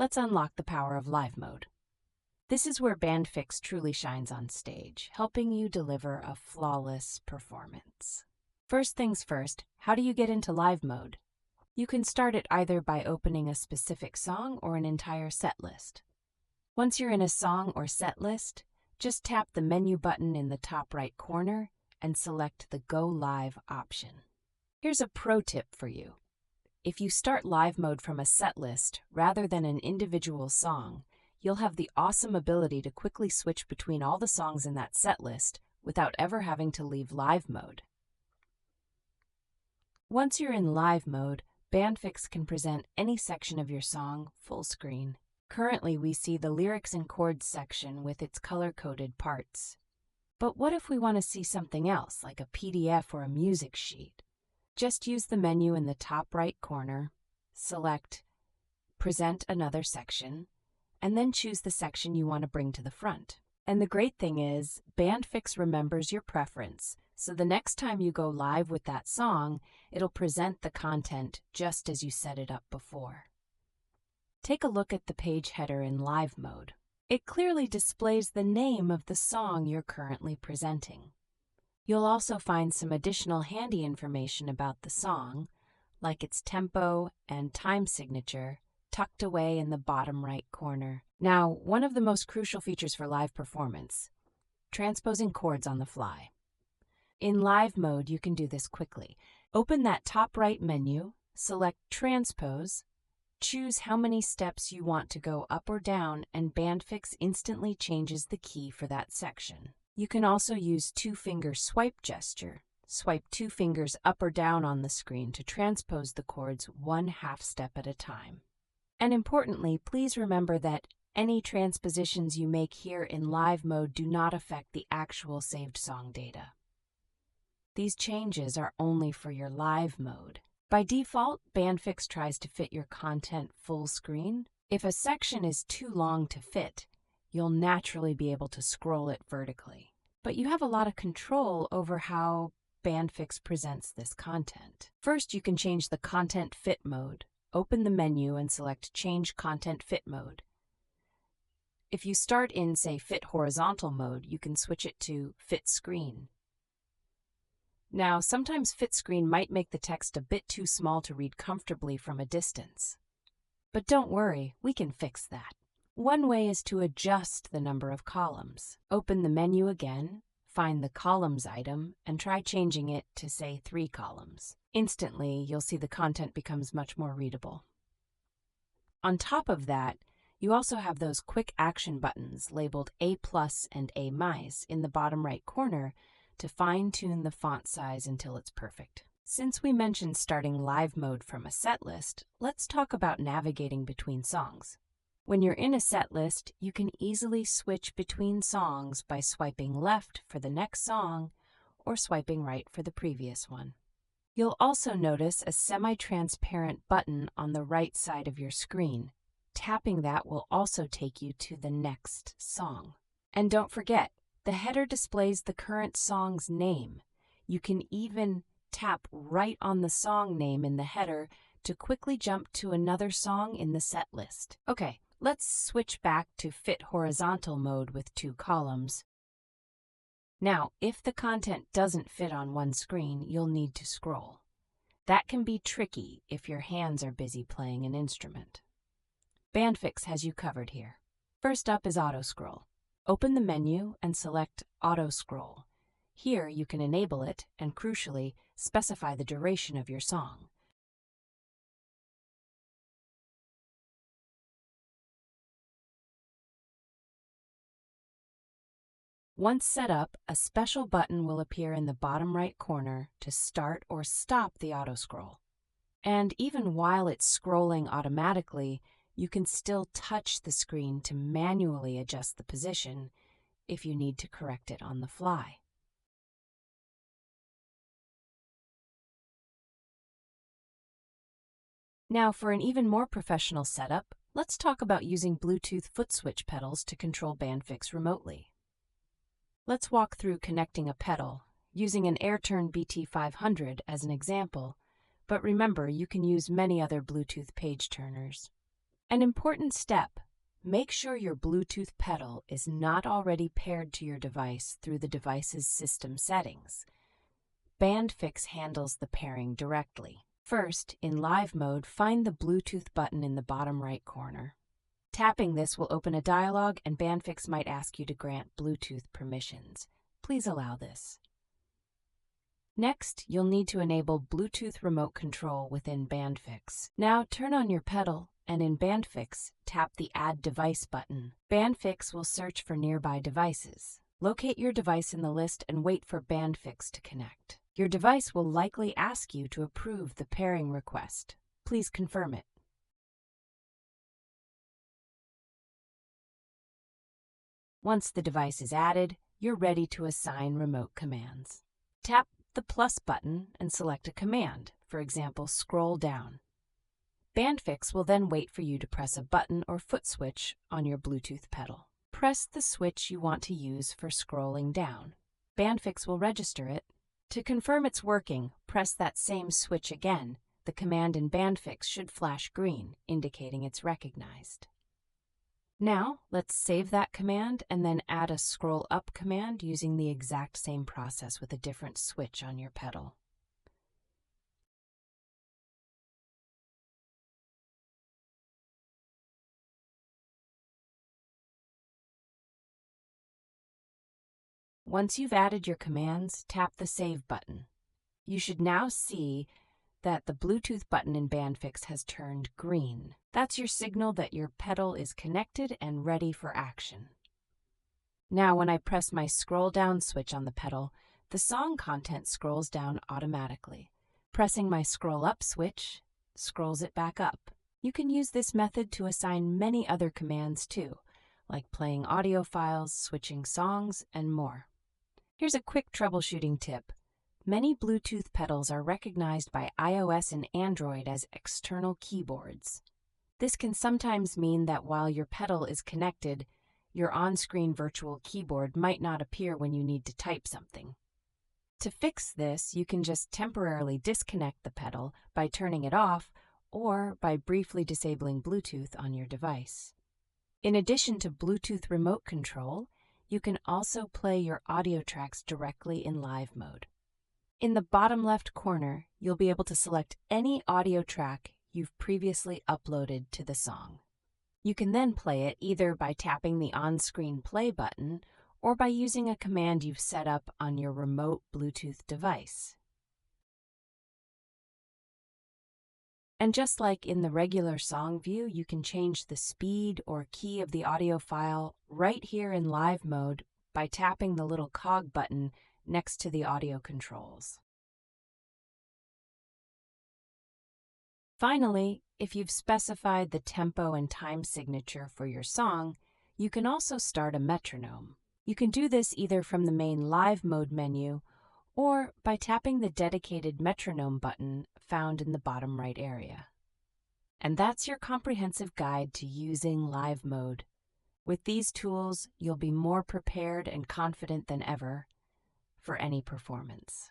let's unlock the power of live mode. This is where Bandfix truly shines on stage, helping you deliver a flawless performance. First things first, how do you get into live mode? You can start it either by opening a specific song or an entire set list. Once you're in a song or set list, just tap the menu button in the top right corner and select the Go Live option. Here's a pro tip for you. If you start live mode from a set list rather than an individual song, you'll have the awesome ability to quickly switch between all the songs in that set list without ever having to leave live mode. Once you're in live mode, Bandfix can present any section of your song full screen. Currently, we see the lyrics and chords section with its color-coded parts. But what if we want to see something else, like a PDF or a music sheet? Just use the menu in the top right corner, select Present Another Section, and then choose the section you want to bring to the front. And the great thing is, Bandfix remembers your preference, so the next time you go live with that song, it'll present the content just as you set it up before. Take a look at the page header in live mode. It clearly displays the name of the song you're currently presenting. You'll also find some additional handy information about the song, like its tempo and time signature, tucked away in the bottom right corner. Now, one of the most crucial features for live performance, transposing chords on the fly. In live mode, you can do this quickly. Open that top right menu, select Transpose, choose how many steps you want to go up or down, and Bandfix instantly changes the key for that section. You can also use two-finger swipe gesture. Swipe 2 fingers up or down on the screen to transpose the chords 1/2 step at a time. And importantly, please remember that any transpositions you make here in live mode do not affect the actual saved song data. These changes are only for your live mode. By default, Bandfix tries to fit your content full screen. If a section is too long to fit, you'll naturally be able to scroll it vertically. But you have a lot of control over how Bandfix presents this content. First, you can change the content fit mode. Open the menu and select Change Content Fit Mode. If you start in, say, Fit Horizontal mode, you can switch it to Fit Screen. Now, sometimes Fit Screen might make the text a bit too small to read comfortably from a distance. But don't worry, we can fix that. One way is to adjust the number of columns. Open the menu again, find the Columns item, and try changing it to, say, 3 columns. Instantly, you'll see the content becomes much more readable. On top of that, you also have those quick action buttons labeled A+ and A- in the bottom right corner to fine-tune the font size until it's perfect. Since we mentioned starting live mode from a set list, let's talk about navigating between songs. When you're in a set list, you can easily switch between songs by swiping left for the next song or swiping right for the previous one. You'll also notice a semi-transparent button on the right side of your screen. Tapping that will also take you to the next song. And don't forget, the header displays the current song's name. You can even tap right on the song name in the header to quickly jump to another song in the set list. Okay, let's switch back to Fit Horizontal mode with 2 columns. Now, if the content doesn't fit on one screen, you'll need to scroll. That can be tricky if your hands are busy playing an instrument. Bandfix has you covered here. First up is Autoscroll. Open the menu and select Autoscroll. Here you can enable it and, crucially, specify the duration of your song. Once set up, a special button will appear in the bottom right corner to start or stop the autoscroll. And even while it's scrolling automatically, you can still touch the screen to manually adjust the position if you need to correct it on the fly. Now, for an even more professional setup, let's talk about using Bluetooth foot switch pedals to control Bandfix remotely. Let's walk through connecting a pedal, using an AirTurn BT500 as an example, but remember you can use many other Bluetooth page turners. An important step: make sure your Bluetooth pedal is not already paired to your device through the device's system settings. Bandfix handles the pairing directly. First, in live mode, find the Bluetooth button in the bottom right corner. Tapping this will open a dialog, and Bandfix might ask you to grant Bluetooth permissions. Please allow this. Next, you'll need to enable Bluetooth remote control within Bandfix. Now turn on your pedal, and in Bandfix, tap the Add Device button. Bandfix will search for nearby devices. Locate your device in the list and wait for Bandfix to connect. Your device will likely ask you to approve the pairing request. Please confirm it. Once the device is added, you're ready to assign remote commands. Tap the plus button and select a command, for example, scroll down. Bandfix will then wait for you to press a button or foot switch on your Bluetooth pedal. Press the switch you want to use for scrolling down. Bandfix will register it. To confirm it's working, press that same switch again. The command in Bandfix should flash green, indicating it's recognized. Now, let's save that command and then add a scroll up command using the exact same process with a different switch on your pedal. Once you've added your commands, tap the Save button. You should now see that the Bluetooth button in Bandfix has turned green. That's your signal that your pedal is connected and ready for action. Now, when I press my scroll down switch on the pedal, the song content scrolls down automatically. Pressing my scroll up switch scrolls it back up. You can use this method to assign many other commands too, like playing audio files, switching songs, and more. Here's a quick troubleshooting tip. Many Bluetooth pedals are recognized by iOS and Android as external keyboards. This can sometimes mean that while your pedal is connected, your on-screen virtual keyboard might not appear when you need to type something. To fix this, you can just temporarily disconnect the pedal by turning it off or by briefly disabling Bluetooth on your device. In addition to Bluetooth remote control, you can also play your audio tracks directly in live mode. In the bottom left corner, you'll be able to select any audio track you've previously uploaded to the song. You can then play it either by tapping the on-screen play button or by using a command you've set up on your remote Bluetooth device. And just like in the regular song view, you can change the speed or key of the audio file right here in live mode by tapping the little cog button next to the audio controls. Finally, if you've specified the tempo and time signature for your song, you can also start a metronome. You can do this either from the main live mode menu or by tapping the dedicated metronome button found in the bottom right area. And that's your comprehensive guide to using live mode. With these tools, you'll be more prepared and confident than ever for any performance.